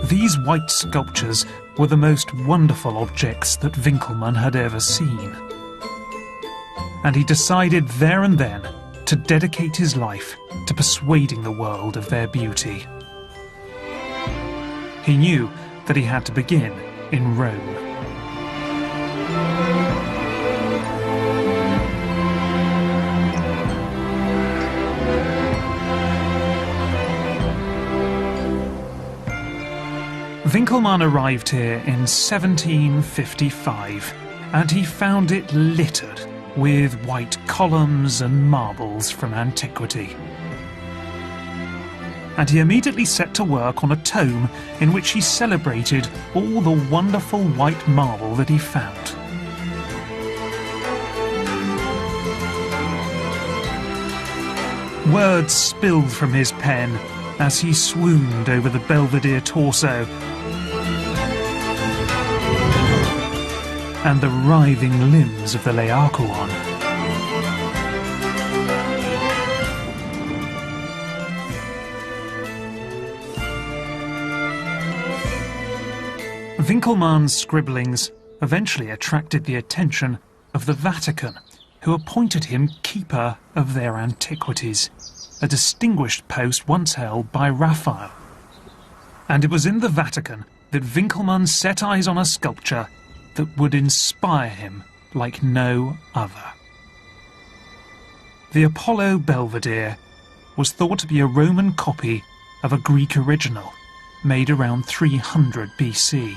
These white sculptures were the most wonderful objects that Winkleman had ever seen. And he decided there and then to dedicate his life to persuading the world of their beauty. He knew that he had to begin in Rome. Winkleman arrived here in 1755, and he found it littered with white columns and marbles from antiquity. And he immediately set to work on a tome in which he celebrated all the wonderful white marble that he found. Words spilled from his pen as he swooned over the Belvedere torso and the writhing limbs of the Laocoon. Winkleman's scribblings eventually attracted the attention of the Vatican, who appointed him keeper of their antiquities, a distinguished post once held by Raphael. And it was in the Vatican that Winkleman set eyes on a sculpture that would inspire him like no other. The Apollo Belvedere was thought to be a Roman copy of a Greek original made around 300 BC.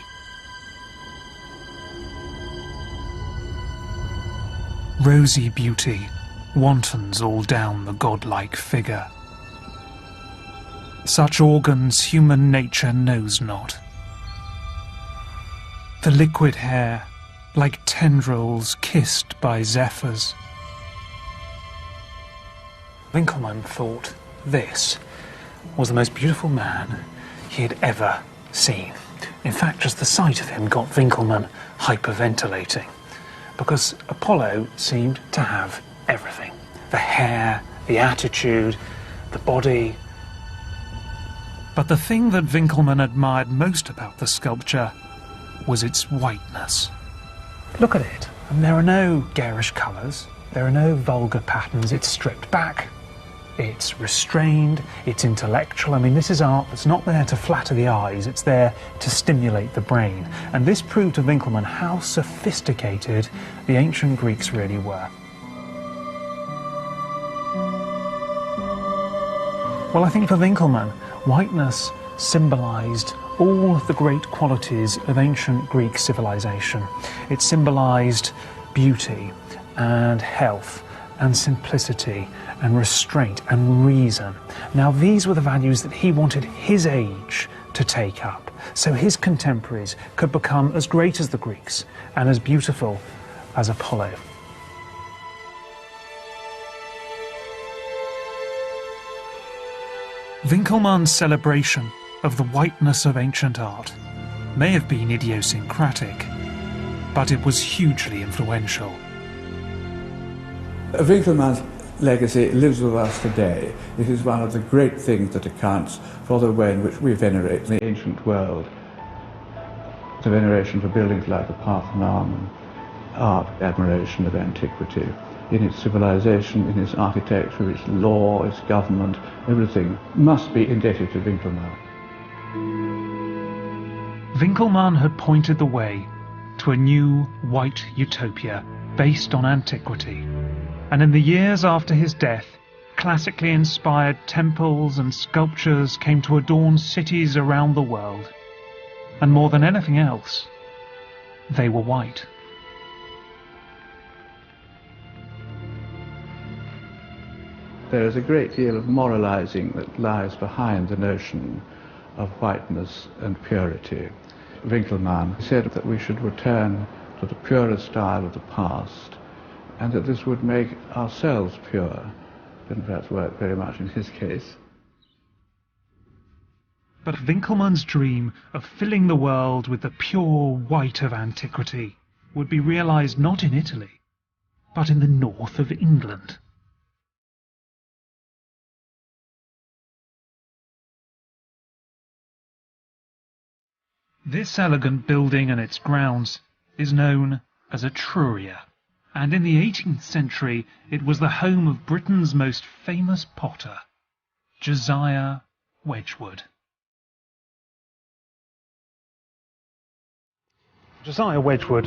Rosy beauty wantons all down the godlike figure. Such organs human nature knows not. The liquid hair, like tendrils kissed by zephyrs. Winkleman thought this was the most beautiful man he had ever seen. In fact, just the sight of him got Winkleman hyperventilating, because Apollo seemed to have everything. The hair, the attitude, the body. But the thing that Winkleman admired most about the sculpture was its whiteness. Look at it, and there are no garish colours, there are no vulgar patterns. It's stripped back, it's restrained, it's intellectual. I mean, this is art that's not there to flatter the eyes, it's there to stimulate the brain. And this proved to Winkleman how sophisticated the ancient Greeks really were. Well, I think for Winkleman, whiteness symbolised all of the great qualities of ancient Greek civilization. It symbolised beauty and health and simplicity and restraint and reason. Now, these were the values that he wanted his age to take up, so his contemporaries could become as great as the Greeks and as beautiful as Apollo. Winkleman's celebration of the whiteness of ancient art may have been idiosyncratic, but it was hugely influential. Winkleman's legacy lives with us today. It is one of the great things that accounts for the way in which we venerate the ancient world. The veneration for buildings like the Parthenon, and art, admiration of antiquity, in its civilization, in its architecture, its law, its government, everything must be indebted to Winkleman. Winkleman had pointed the way to a new white utopia based on antiquity, and in the years after his death, classically inspired temples and sculptures came to adorn cities around the world, and more than anything else, they were white. There is a great deal of moralizing that lies behind the notion of whiteness and purity. Winkleman said that we should return to the purer style of the past, and that this would make ourselves pure. Didn't perhaps work very much in his case. But Winkleman's dream of filling the world with the pure white of antiquity would be realized not in Italy, but in the north of England. This elegant building and its grounds is known as Etruria, and in the 18th century it was the home of Britain's most famous potter, Josiah Wedgwood. Josiah Wedgwood